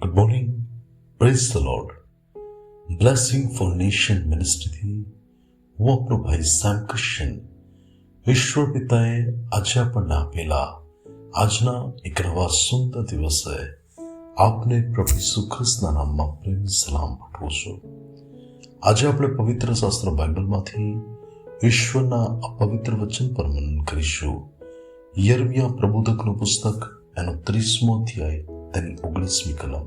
Good morning. Praise the Lord. Blessing for Nation મિનિસ્ટ્રીથી હું આપણો ભાઈ સેમ ક્રિશ્ચન ઈશ્વર પિતાએ આજે આપણને આપેલા આજના એક નવા સુંદર દિવસે આપને પ્રભુ ઈસુ ખ્રિસ્તના નામમાં પ્રેમ સલામ પાઠવું છું. આજે આપણે પવિત્ર શાસ્ત્ર બાઇબલમાંથી ઈશ્વરના આ પવિત્ર વચન પર મનન કરીશું. યર્મિયા પ્રબોધકનું પુસ્તક એનો 30મો અધ્યાય તેની 19મી કલમ.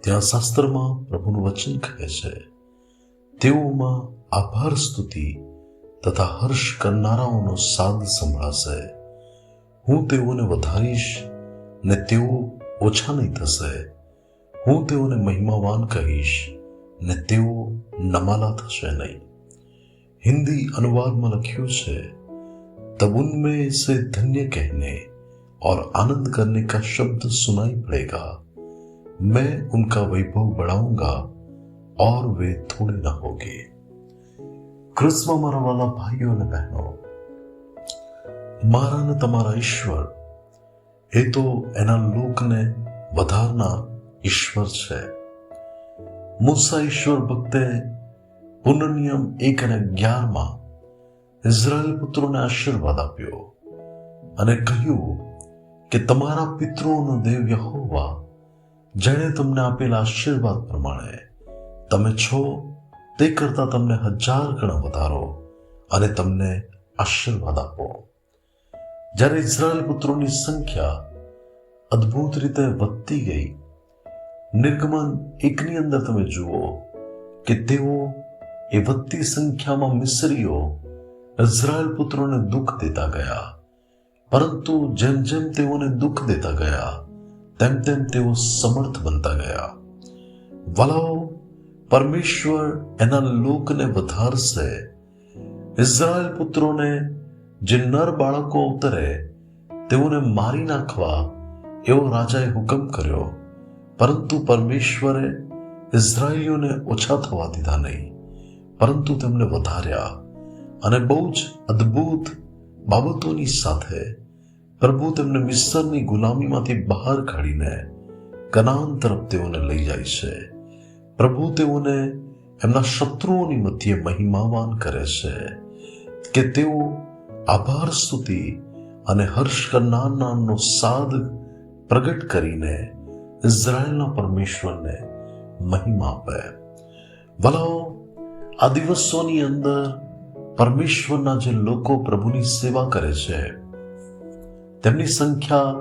ત્યાં શાસ્ત્રમાં પ્રભુનું વચન કહે છે, તેઓમાં આભાર સ્તુતિ તથા હર્ષ કરનારાઓનો સાદ સંભળાશે. હું તેઓને વધારીશ ને તેઓ ઓછા નહીં થશે. હું તેઓને મહિમાવાન કહીશ ને તેઓ નમાલા થશે નહીં. હિન્દી અનુવાદમાં લખ્યું છે, तब उनमें से धन्य कहने और आनंद करने का शब्द सुनाई पड़ेगा. मैं उनका वैभव बढ़ाऊंगा और वे थोड़े न होंगे. क्रिस्मा मारा वाला भाइयों અને બહેનો, મારા ને તમારા ઈશ્વર એ તો એના લોકને વધારનાર ઈશ્વર છે. મૂસા ઈશ્વર ભક્તે પુનર્નિયમ 1 અને 11 ઇઝરાયેલ પુત્રોને આશીર્વાદ આપ્યો અને કહ્યું કે તમારા પિતૃઓનો દેવ યહોવા જેણે તમને આપેલા આશીર્વાદ પ્રમાણે તમે છો તે કરતા તમને 1000 ગણા વધારો અને તમને આશીર્વાદ આપો. જ્યારે ઇઝરાયેલ પુત્રોની સંખ્યા અદ્ભુત રીતે વધતી ગઈ, નિર્ગમન 1ની અંદર તમે જુઓ કે તેઓ એ વધતી સંખ્યામાં મિસ્રીઓ ઇઝરાયેલ પુત્રોને દુઃખ દેતા ગયા, પરંતુ જેમ જેમ તેઓને દુઃખ દેતા ગયા તેમ તેમ તેઓ સમર્થ બનતા ગયા. વાલાઓ, પરમેશ્વર એના લોકને વધારશે. ઇઝરાયેલ પુત્રોને જે નર બાળકો અવતરે તેઓને મારી નાખવા એવો રાજાએ હુકમ કર્યો, પરંતુ પરમેશ્વરે ઇઝરાયેલીઓને ઓછા થવા દીધા નહીં, પરંતુ તેમને વધાર્યા અને બહુ જ અદ્ભુત બાબતોની સાથે પ્રભુ તેમને મિસ્રની ગુલામીમાંથી બહાર કાઢીને કનાન તરફ તેઓને લઈ જાય છે. પ્રભુ તેઓને એમના શત્રુઓની મધ્યે મહિમાવાન કરે છે કે તેઓ આભાર સ્તુતિ અને હર્ષ કરનારનો સાદ પ્રગટ કરીને ઇઝરાયેલના પરમેશ્વરને મહિમા આપે. વલાઓ, આ દિવસોની અંદર પરમેશ્વરના જે લોકો પ્રભુની સેવા કરે છે તેમની સંખ્યા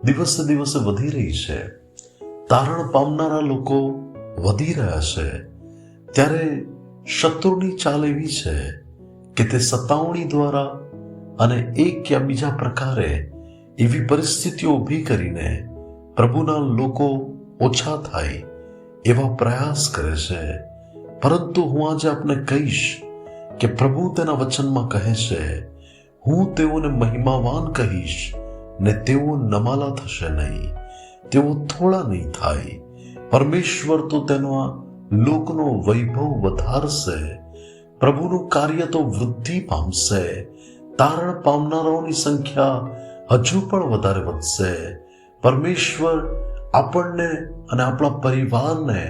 દિવસે દિવસે વધી રહી છે. તારણ પામનારા લોકો વધી રહ્યા છે. ત્યારે શત્રુની ચાલ એવી છે કે તે સતાવણી દ્વારા અને એક યા બીજા પ્રકારે એવી પરિસ્થિતિઓ ઊભી કરીને પ્રભુના લોકો ઓછા થાય એવા પ્રયાસ કરે છે. પરંતુ હું આજે આપને કહીશ કે પ્રભુ તેના વચનમાં કહે છે, હું તેઓને મહિમાવાન કહીશ ને તેઓ નમાલા થશે નહીં, તેઓ થોડા નહીં થાય. પરમેશ્વર તો તેનો આ લોકનો વૈભવ વધારશે. પ્રભુનું કાર્ય તો વૃદ્ધિ પામશે. તારણ પામનારાઓની સંખ્યા હજુ પણ વધારે વધશે. પરમેશ્વર આપણને અને આપણા પરિવારને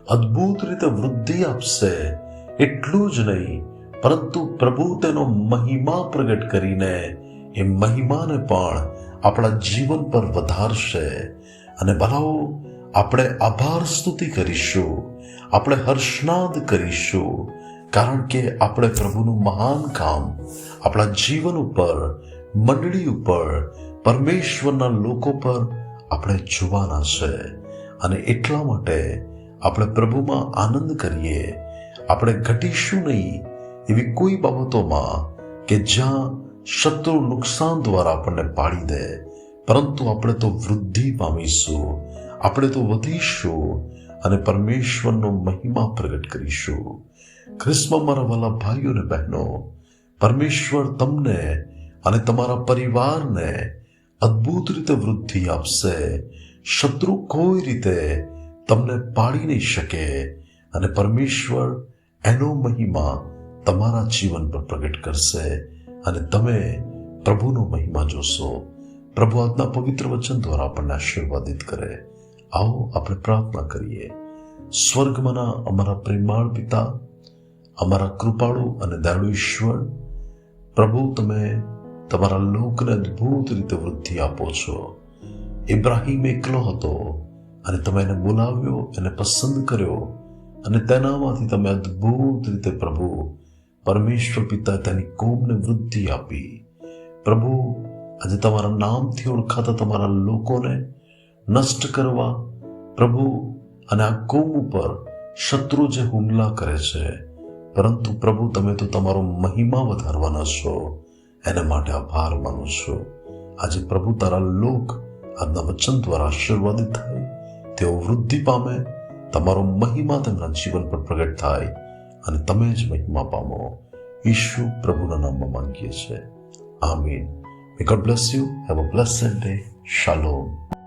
અદ્ભુત રીતે વૃદ્ધિ આપશે. એટલું જ નહીં, પરંતુ પ્રભુ તેનો મહિમા પ્રગટ કરીને એ મહિમાને પણ આપણા જીવન પર વધારશે. અને ભલાઓ, આપણે આભાર સ્તુતિ કરીશું, આપણે હર્ષનાદ કરીશું, કારણ કે આપણે પ્રભુનું મહાન કામ આપણા જીવન ઉપર, મંડળી ઉપર, પરમેશ્વરના લોકો પર આપણે જોવાના છે. અને એટલા માટે આપણે પ્રભુમાં આનંદ કરીએ. આપણે ઘટીશું નહીં એવી કોઈ બાબતોમાં કે જ્યાં શત્રુ નુકસાન દ્વારા આપણને પાડી દે, પરંતુ આપણે તો વૃદ્ધિ પામીશું, આપણે તો વધીશું અને પરમેશ્વરનો મહિમા પ્રગટ કરીશું. ખ્રિસ્તમાં મારા વાલા ભાઈઓ અને બહેનો, પરમેશ્વર તમને અને તમારા પરિવારને અદ્ભુત રીતે વૃદ્ધિ આપશે. શત્રુ કોઈ રીતે તમને પાડી નહીં શકે અને પરમેશ્વર એનો મહિમા તમારા જીવન પર પ્રગટ કરશે અને તમે પ્રભુનો મહિમા જોશો. પ્રભુ આજના પવિત્ર વચન દ્વારા આપણને આશીર્વાદિત કરે. આવો આપણે પ્રાર્થના કરીએ. સ્વર્ગમાંના અમારા પ્રેમાળ પિતા, અમારા કૃપાળુ અને દયાળુ ઈશ્વર, પ્રભુ તમે તમારા લોકને અદ્ભુત રીતે વૃદ્ધિ આપો છો. ઇબ્રાહિમ એકલો હતો અને તમે એને બોલાવ્યો, એને પસંદ કર્યો અને તેનામાંથી તમે અદ્ભુત રીતે પ્રભુ પરમેશ્વર પિતા તેની કોમને વૃદ્ધિ આપી. પ્રભુ આજે તમારા નામથી ઓળખાતા તમારા લોકોને નષ્ટ કરવા પ્રભુ અને આ કોમ ઉપર શત્રુ જે હુમલા કરે છે, પરંતુ પ્રભુ તમે તો તમારો મહિમા વધારવાના છો, એના માટે આભાર માનું છું. આજે પ્રભુ તારા લોક આજના વચન દ્વારા આશીર્વાદિત થાય, તેઓ વૃદ્ધિ પામે, તમારો મહિમા તેમના જીવન પર પ્રગટ થાય અને તમે જ મહિમા પામો. ઈશુ પ્રભુના નામમાં માંગીએ છીએ. આમીન. May God bless you. Have a blessed day. Shalom.